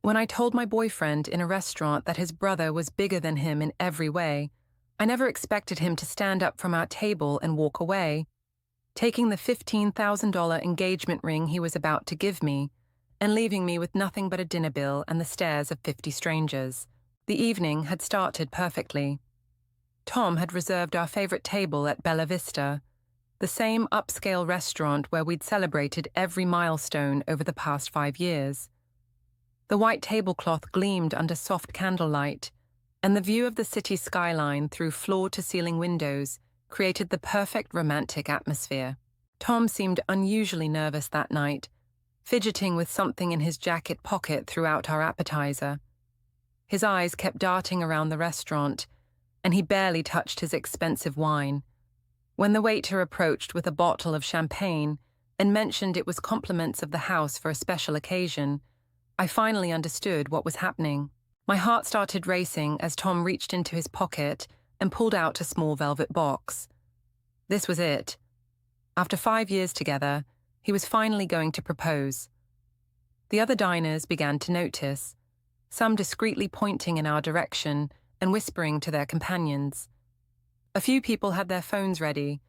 When I told my boyfriend in a restaurant that his brother was bigger than him in every way, I never expected him to stand up from our table and walk away, taking the $15,000 engagement ring he was about to give me, and leaving me with nothing but a dinner bill and the stares of 50 strangers. The evening had started perfectly. Tom had reserved our favorite table at Bella Vista, the same upscale restaurant where we'd celebrated every milestone over the past 5 years. The white tablecloth gleamed under soft candlelight, and the view of the city skyline through floor-to-ceiling windows created the perfect romantic atmosphere. Tom seemed unusually nervous that night, fidgeting with something in his jacket pocket throughout our appetizer. His eyes kept darting around the restaurant, and he barely touched his expensive wine. When the waiter approached with a bottle of champagne and mentioned it was compliments of the house for a special occasion, I finally understood what was happening. My heart started racing as Tom reached into his pocket and pulled out a small velvet box. This was it. After 5 years together, he was finally going to propose. The other diners began to notice, some discreetly pointing in our direction and whispering to their companions. A few people had their phones ready,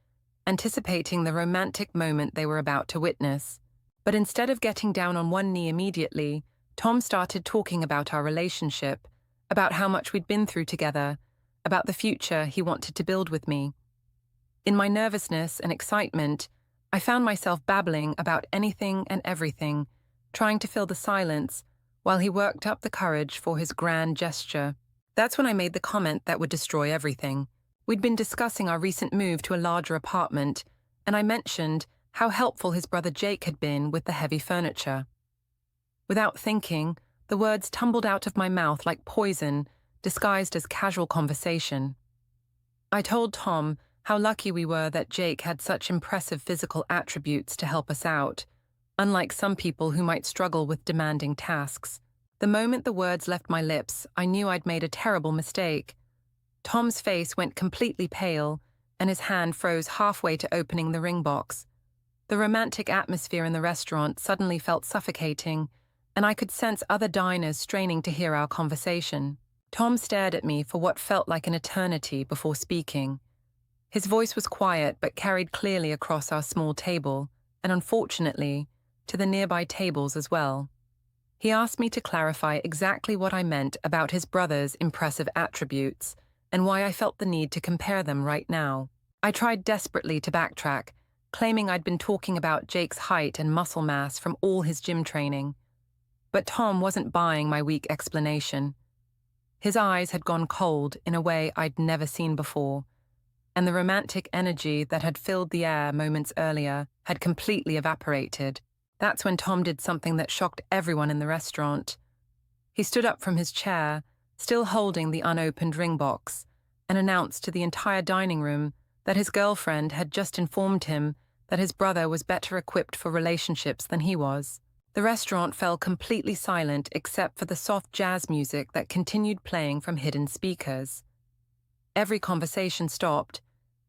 anticipating the romantic moment they were about to witness. But instead of getting down on one knee immediately, Tom started talking about our relationship, about how much we'd been through together, about the future he wanted to build with me. In my nervousness and excitement, I found myself babbling about anything and everything, trying to fill the silence, while he worked up the courage for his grand gesture. That's when I made the comment that would destroy everything. We'd been discussing our recent move to a larger apartment, and I mentioned how helpful his brother Jake had been with the heavy furniture. Without thinking, the words tumbled out of my mouth like poison, disguised as casual conversation. I told Tom how lucky we were that Jake had such impressive physical attributes to help us out, unlike some people who might struggle with demanding tasks. The moment the words left my lips, I knew I'd made a terrible mistake. Tom's face went completely pale, and his hand froze halfway to opening the ring box. The romantic atmosphere in the restaurant suddenly felt suffocating, and I could sense other diners straining to hear our conversation. Tom stared at me for what felt like an eternity before speaking. His voice was quiet but carried clearly across our small table, and unfortunately, to the nearby tables as well. He asked me to clarify exactly what I meant about his brother's impressive attributes and why I felt the need to compare them right now. I tried desperately to backtrack, claiming I'd been talking about Jake's height and muscle mass from all his gym training. But Tom wasn't buying my weak explanation. His eyes had gone cold in a way I'd never seen before, and the romantic energy that had filled the air moments earlier had completely evaporated. That's when Tom did something that shocked everyone in the restaurant. He stood up from his chair, still holding the unopened ring box, and announced to the entire dining room that his girlfriend had just informed him that his brother was better equipped for relationships than he was. The restaurant fell completely silent except for the soft jazz music that continued playing from hidden speakers. Every conversation stopped,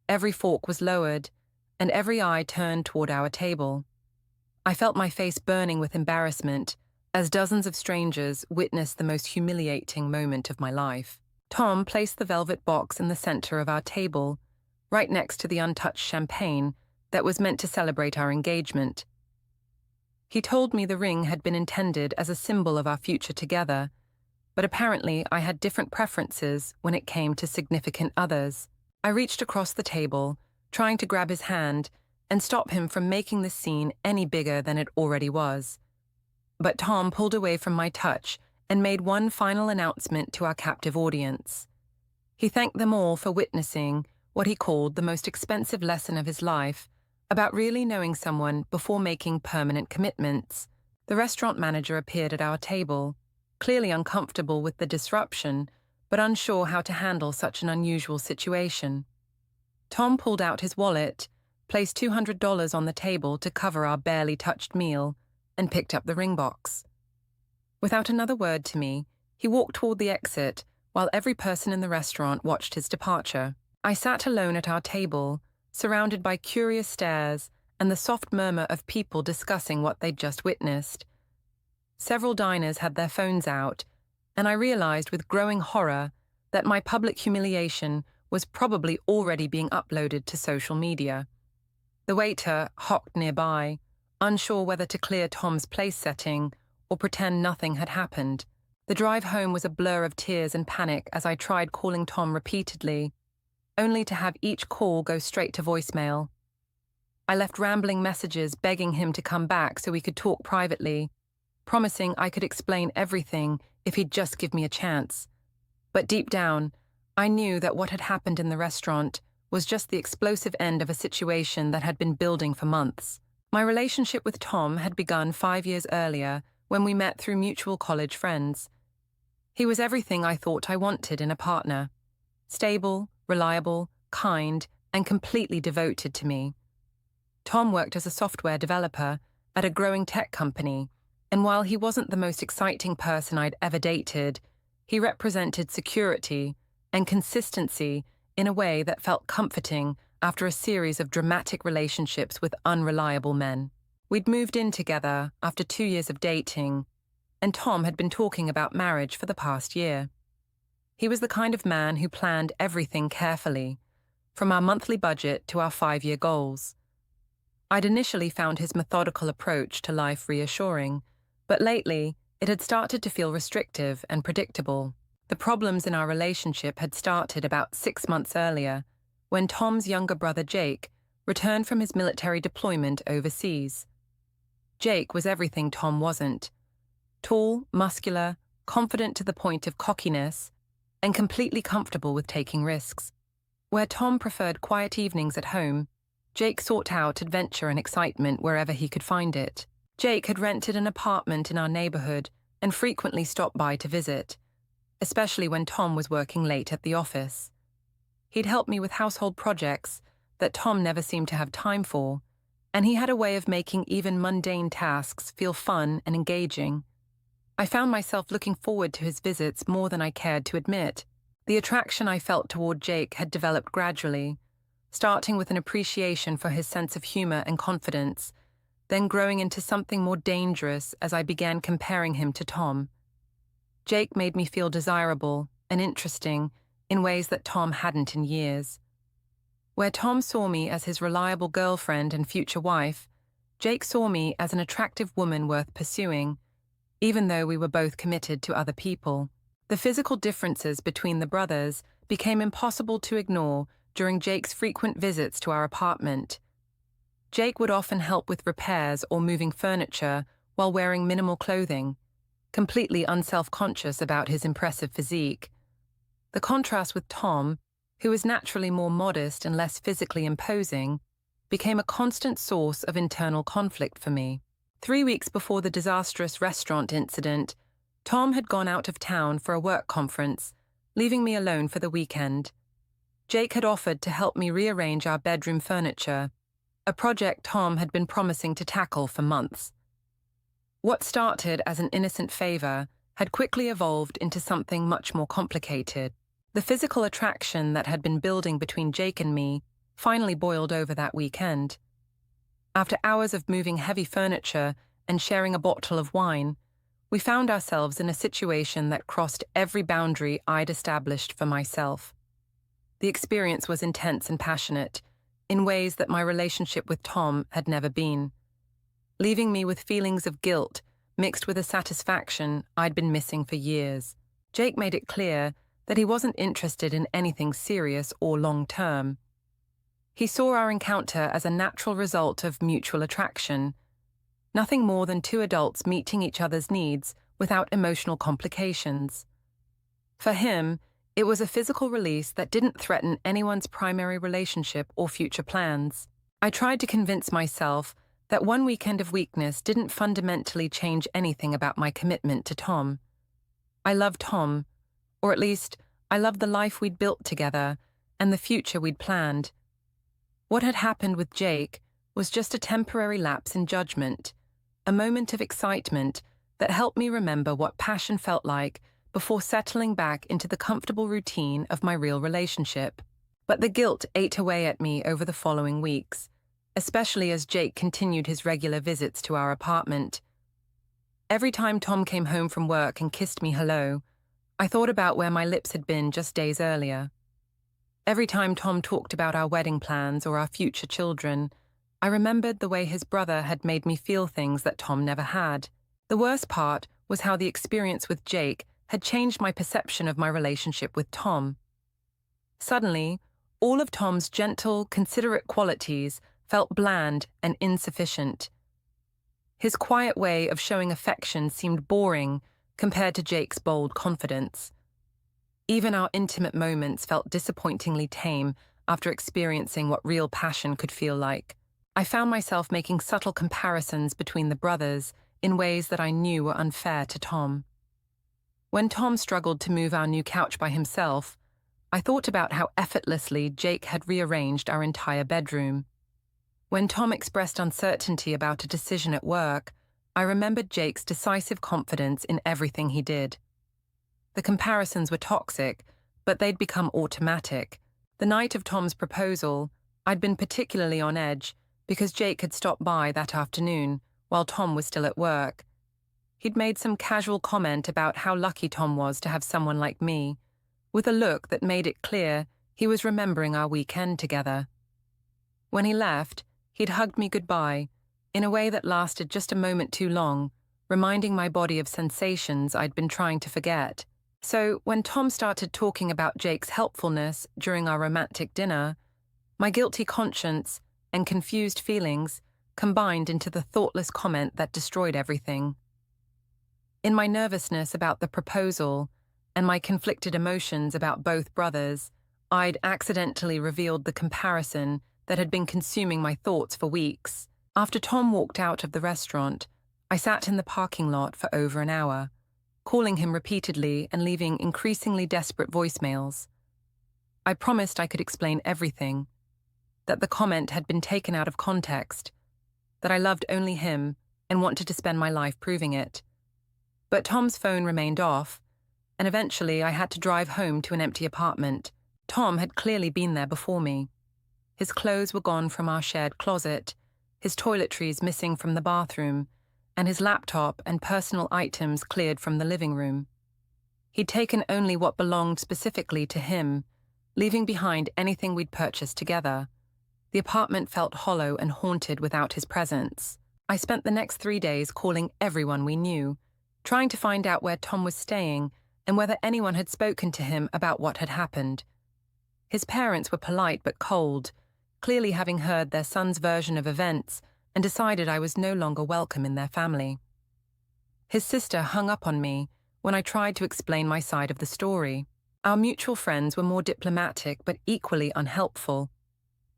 every fork was lowered, and every eye turned toward our table. I felt my face burning with embarrassment as dozens of strangers witnessed the most humiliating moment of my life. Tom placed the velvet box in the center of our table, right next to the untouched champagne that was meant to celebrate our engagement. He told me the ring had been intended as a symbol of our future together, but apparently I had different preferences when it came to significant others. I reached across the table, trying to grab his hand and stop him from making the scene any bigger than it already was. But Tom pulled away from my touch and made one final announcement to our captive audience. He thanked them all for witnessing what he called the most expensive lesson of his life about really knowing someone before making permanent commitments. The restaurant manager appeared at our table, clearly uncomfortable with the disruption, but unsure how to handle such an unusual situation. Tom pulled out his wallet, placed $200 on the table to cover our barely touched meal, and picked up the ring box. Without another word to me, he walked toward the exit while every person in the restaurant watched his departure. I sat alone at our table, surrounded by curious stares and the soft murmur of people discussing what they'd just witnessed. Several diners had their phones out, and I realized with growing horror that my public humiliation was probably already being uploaded to social media. The waiter hocked nearby, unsure whether to clear Tom's place setting or pretend nothing had happened. The drive home was a blur of tears and panic as I tried calling Tom repeatedly, only to have each call go straight to voicemail. I left rambling messages begging him to come back so we could talk privately, promising I could explain everything if he'd just give me a chance. But deep down, I knew that what had happened in the restaurant was just the explosive end of a situation that had been building for months. My relationship with Tom had begun 5 years earlier when we met through mutual college friends. He was everything I thought I wanted in a partner: stable, reliable, kind, and completely devoted to me. Tom worked as a software developer at a growing tech company, and while he wasn't the most exciting person I'd ever dated, he represented security and consistency in a way that felt comforting after a series of dramatic relationships with unreliable men. We'd moved in together after 2 years of dating, and Tom had been talking about marriage for the past year. He was the kind of man who planned everything carefully, from our monthly budget to our 5-year goals. I'd initially found his methodical approach to life reassuring, but lately it had started to feel restrictive and predictable. The problems in our relationship had started about 6 months earlier, when Tom's younger brother Jake returned from his military deployment overseas. Jake was everything Tom wasn't: tall, muscular, confident to the point of cockiness, and completely comfortable with taking risks. Where Tom preferred quiet evenings at home, Jake sought out adventure and excitement wherever he could find it. Jake had rented an apartment in our neighborhood and frequently stopped by to visit, especially when Tom was working late at the office. He'd help me with household projects that Tom never seemed to have time for, and he had a way of making even mundane tasks feel fun and engaging. I found myself looking forward to his visits more than I cared to admit. The attraction I felt toward Jake had developed gradually, starting with an appreciation for his sense of humor and confidence, then growing into something more dangerous as I began comparing him to Tom. Jake made me feel desirable and interesting in ways that Tom hadn't in years. Where Tom saw me as his reliable girlfriend and future wife, Jake saw me as an attractive woman worth pursuing, even though we were both committed to other people. The physical differences between the brothers became impossible to ignore during Jake's frequent visits to our apartment. Jake would often help with repairs or moving furniture while wearing minimal clothing, completely unself-conscious about his impressive physique. The contrast with Tom, who was naturally more modest and less physically imposing, became a constant source of internal conflict for me. 3 weeks before the disastrous restaurant incident, Tom had gone out of town for a work conference, leaving me alone for the weekend. Jake had offered to help me rearrange our bedroom furniture, a project Tom had been promising to tackle for months. What started as an innocent favor had quickly evolved into something much more complicated. The physical attraction that had been building between Jake and me finally boiled over that weekend. After hours of moving heavy furniture and sharing a bottle of wine, we found ourselves in a situation that crossed every boundary I'd established for myself. The experience was intense and passionate, in ways that my relationship with Tom had never been, leaving me with feelings of guilt mixed with a satisfaction I'd been missing for years. Jake made it clear that he wasn't interested in anything serious or long-term. He saw our encounter as a natural result of mutual attraction, nothing more than two adults meeting each other's needs without emotional complications. For him, it was a physical release that didn't threaten anyone's primary relationship or future plans. I tried to convince myself that one weekend of weakness didn't fundamentally change anything about my commitment to Tom. I loved Tom, or at least I loved the life we'd built together and the future we'd planned. What had happened with Jake was just a temporary lapse in judgment, a moment of excitement that helped me remember what passion felt like before settling back into the comfortable routine of my real relationship. But the guilt ate away at me over the following weeks, especially as Jake continued his regular visits to our apartment. Every time Tom came home from work and kissed me hello, I thought about where my lips had been just days earlier. Every time Tom talked about our wedding plans or our future children, I remembered the way his brother had made me feel things that Tom never had. The worst part was how the experience with Jake had changed my perception of my relationship with Tom. Suddenly, all of Tom's gentle, considerate qualities felt bland and insufficient. His quiet way of showing affection seemed boring compared to Jake's bold confidence. Even our intimate moments felt disappointingly tame after experiencing what real passion could feel like. I found myself making subtle comparisons between the brothers in ways that I knew were unfair to Tom. When Tom struggled to move our new couch by himself, I thought about how effortlessly Jake had rearranged our entire bedroom. When Tom expressed uncertainty about a decision at work, I remembered Jake's decisive confidence in everything he did. The comparisons were toxic, but they'd become automatic. The night of Tom's proposal, I'd been particularly on edge because Jake had stopped by that afternoon while Tom was still at work. He'd made some casual comment about how lucky Tom was to have someone like me, with a look that made it clear he was remembering our weekend together. When he left, he'd hugged me goodbye, in a way that lasted just a moment too long, reminding my body of sensations I'd been trying to forget. So, when Tom started talking about Jake's helpfulness during our romantic dinner, my guilty conscience and confused feelings combined into the thoughtless comment that destroyed everything. In my nervousness about the proposal and my conflicted emotions about both brothers, I'd accidentally revealed the comparison that had been consuming my thoughts for weeks. After Tom walked out of the restaurant, I sat in the parking lot for over an hour, calling him repeatedly and leaving increasingly desperate voicemails. I promised I could explain everything, that the comment had been taken out of context, that I loved only him and wanted to spend my life proving it. But Tom's phone remained off, and eventually I had to drive home to an empty apartment. Tom had clearly been there before me. His clothes were gone from our shared closet, his toiletries missing from the bathroom, and his laptop and personal items cleared from the living room. He'd taken only what belonged specifically to him, leaving behind anything we'd purchased together. The apartment felt hollow and haunted without his presence. I spent the next 3 days calling everyone we knew, trying to find out where Tom was staying and whether anyone had spoken to him about what had happened. His parents were polite but cold, clearly having heard their son's version of events and decided I was no longer welcome in their family. His sister hung up on me when I tried to explain my side of the story. Our mutual friends were more diplomatic but equally unhelpful.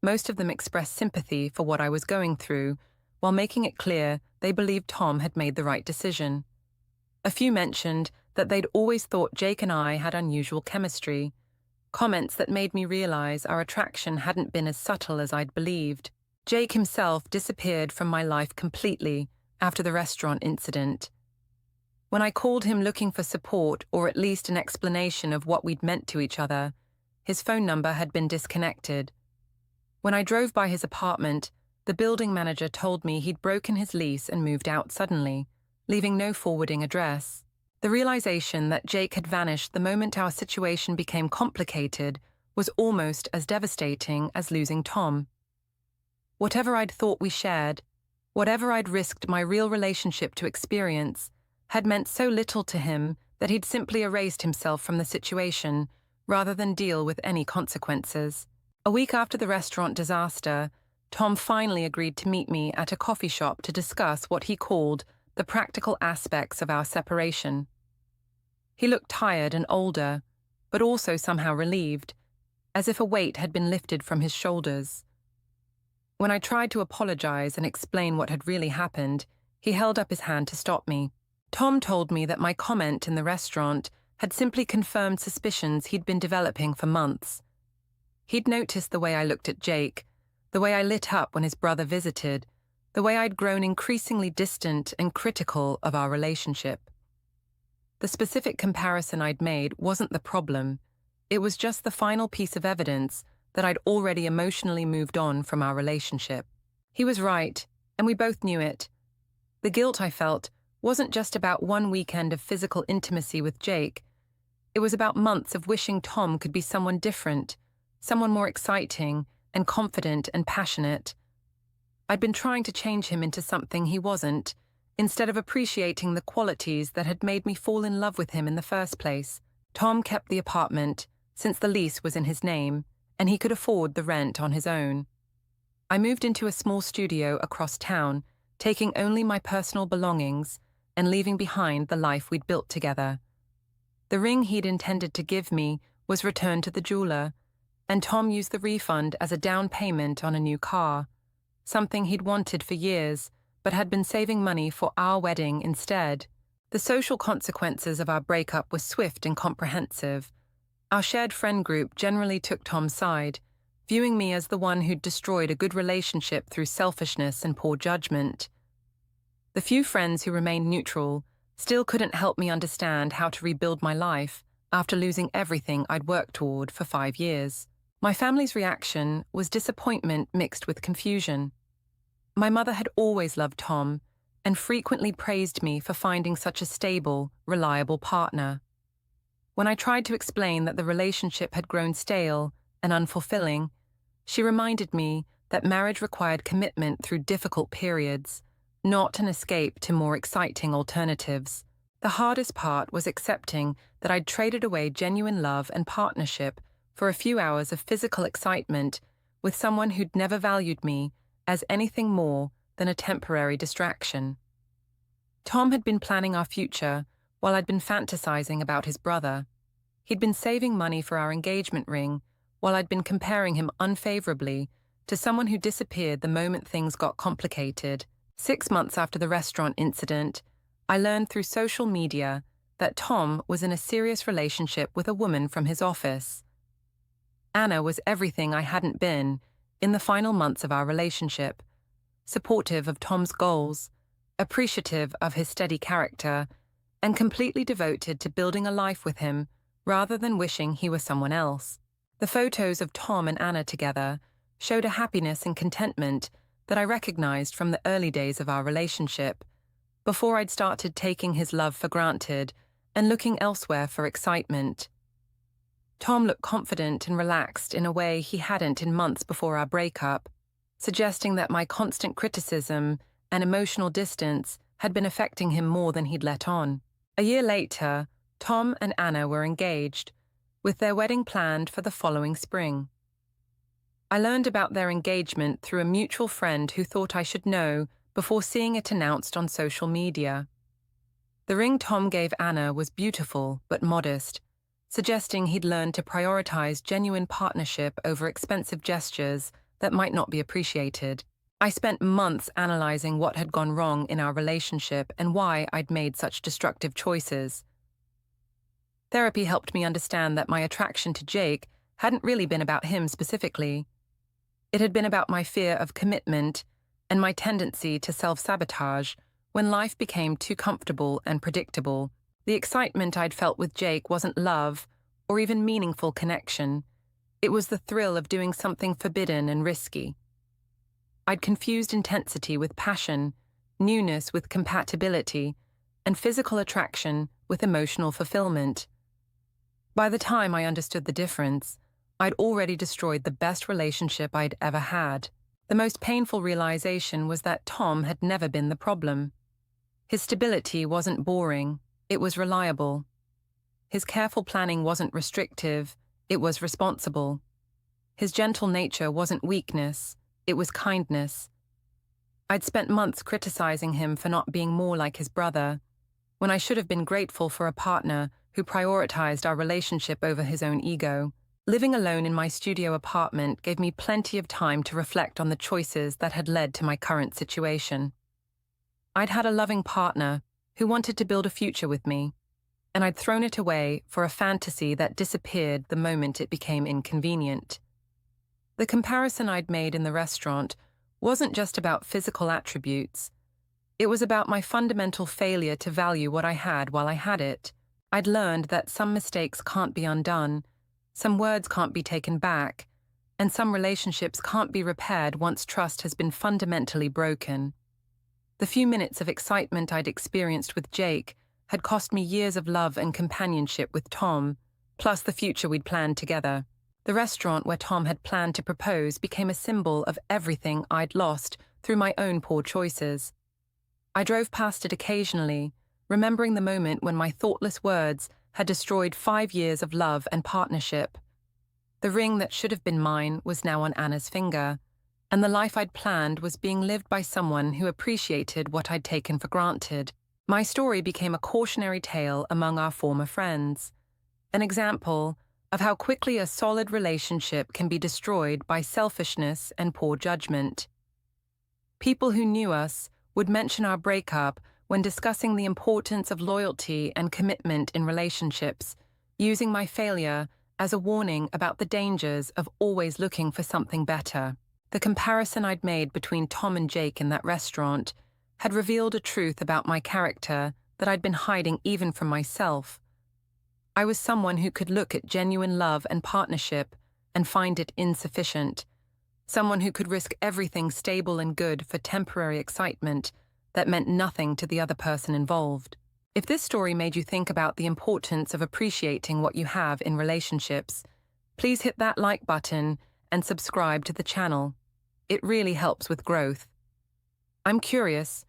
Most of them expressed sympathy for what I was going through, while making it clear they believed Tom had made the right decision. A few mentioned that they'd always thought Jake and I had unusual chemistry, comments that made me realize our attraction hadn't been as subtle as I'd believed. Jake himself disappeared from my life completely after the restaurant incident. When I called him looking for support or at least an explanation of what we'd meant to each other, his phone number had been disconnected. When I drove by his apartment, the building manager told me he'd broken his lease and moved out suddenly, leaving no forwarding address. The realization that Jake had vanished the moment our situation became complicated was almost as devastating as losing Tom. Whatever I'd thought we shared, whatever I'd risked my real relationship to experience, had meant so little to him that he'd simply erased himself from the situation rather than deal with any consequences. A week after the restaurant disaster, Tom finally agreed to meet me at a coffee shop to discuss what he called the practical aspects of our separation. He looked tired and older, but also somehow relieved, as if a weight had been lifted from his shoulders. When I tried to apologize and explain what had really happened, he held up his hand to stop me. Tom told me that my comment in the restaurant had simply confirmed suspicions he'd been developing for months. He'd noticed the way I looked at Jake, the way I lit up when his brother visited, the way I'd grown increasingly distant and critical of our relationship. The specific comparison I'd made wasn't the problem. It was just the final piece of evidence that I'd already emotionally moved on from our relationship. He was right, and we both knew it. The guilt I felt wasn't just about one weekend of physical intimacy with Jake. It was about months of wishing Tom could be someone different, someone more exciting and confident and passionate. I'd been trying to change him into something he wasn't, instead of appreciating the qualities that had made me fall in love with him in the first place. Tom kept the apartment, since the lease was in his name, and he could afford the rent on his own. I moved into a small studio across town, taking only my personal belongings and leaving behind the life we'd built together. The ring he'd intended to give me was returned to the jeweler, and Tom used the refund as a down payment on a new car, something he'd wanted for years, but had been saving money for our wedding instead. The social consequences of our breakup were swift and comprehensive. Our shared friend group generally took Tom's side, viewing me as the one who'd destroyed a good relationship through selfishness and poor judgment. The few friends who remained neutral still couldn't help me understand how to rebuild my life after losing everything I'd worked toward for 5 years. My family's reaction was disappointment mixed with confusion. My mother had always loved Tom and frequently praised me for finding such a stable, reliable partner. When I tried to explain that the relationship had grown stale and unfulfilling, she reminded me that marriage required commitment through difficult periods, not an escape to more exciting alternatives. The hardest part was accepting that I'd traded away genuine love and partnership for a few hours of physical excitement with someone who'd never valued me as anything more than a temporary distraction. Tom had been planning our future while I'd been fantasizing about his brother. He'd been saving money for our engagement ring while I'd been comparing him unfavorably to someone who disappeared the moment things got complicated. 6 months after the restaurant incident, I learned through social media that Tom was in a serious relationship with a woman from his office. Anna was everything I hadn't been in the final months of our relationship, supportive of Tom's goals, appreciative of his steady character, and completely devoted to building a life with him rather than wishing he was someone else. The photos of Tom and Anna together showed a happiness and contentment that I recognized from the early days of our relationship, before I'd started taking his love for granted and looking elsewhere for excitement. Tom looked confident and relaxed in a way he hadn't in months before our breakup, suggesting that my constant criticism and emotional distance had been affecting him more than he'd let on. A year later, Tom and Anna were engaged, with their wedding planned for the following spring. I learned about their engagement through a mutual friend who thought I should know before seeing it announced on social media. The ring Tom gave Anna was beautiful but modest, suggesting he'd learned to prioritize genuine partnership over expensive gestures that might not be appreciated. I spent months analyzing what had gone wrong in our relationship and why I'd made such destructive choices. Therapy helped me understand that my attraction to Jake hadn't really been about him specifically. It had been about my fear of commitment and my tendency to self-sabotage when life became too comfortable and predictable. The excitement I'd felt with Jake wasn't love or even meaningful connection. It was the thrill of doing something forbidden and risky. I'd confused intensity with passion, newness with compatibility, and physical attraction with emotional fulfillment. By the time I understood the difference, I'd already destroyed the best relationship I'd ever had. The most painful realization was that Tom had never been the problem. His stability wasn't boring, it was reliable. His careful planning wasn't restrictive, it was responsible. His gentle nature wasn't weakness, it was kindness. I'd spent months criticizing him for not being more like his brother, when I should have been grateful for a partner who prioritized our relationship over his own ego. Living alone in my studio apartment gave me plenty of time to reflect on the choices that had led to my current situation. I'd had a loving partner who wanted to build a future with me, and I'd thrown it away for a fantasy that disappeared the moment it became inconvenient. The comparison I'd made in the restaurant wasn't just about physical attributes. It was about my fundamental failure to value what I had while I had it. I'd learned that some mistakes can't be undone, some words can't be taken back, and some relationships can't be repaired once trust has been fundamentally broken. The few minutes of excitement I'd experienced with Jake had cost me years of love and companionship with Tom, plus the future we'd planned together. The restaurant where Tom had planned to propose became a symbol of everything I'd lost through my own poor choices. I drove past it occasionally, remembering the moment when my thoughtless words had destroyed 5 years of love and partnership. The ring that should have been mine was now on Anna's finger, and the life I'd planned was being lived by someone who appreciated what I'd taken for granted. My story became a cautionary tale among our former friends, an example of how quickly a solid relationship can be destroyed by selfishness and poor judgment. People who knew us would mention our breakup when discussing the importance of loyalty and commitment in relationships, using my failure as a warning about the dangers of always looking for something better. The comparison I'd made between Tom and Jake in that restaurant had revealed a truth about my character that I'd been hiding even from myself. I was someone who could look at genuine love and partnership and find it insufficient, someone who could risk everything stable and good for temporary excitement that meant nothing to the other person involved. If this story made you think about the importance of appreciating what you have in relationships, please hit that like button and subscribe to the channel. It really helps with growth. I'm curious,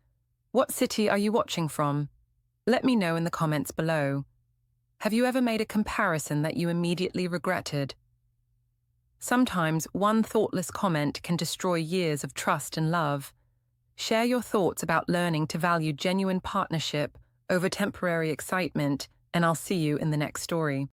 what city are you watching from? Let me know in the comments below. Have you ever made a comparison that you immediately regretted? Sometimes one thoughtless comment can destroy years of trust and love. Share your thoughts about learning to value genuine partnership over temporary excitement, and I'll see you in the next story.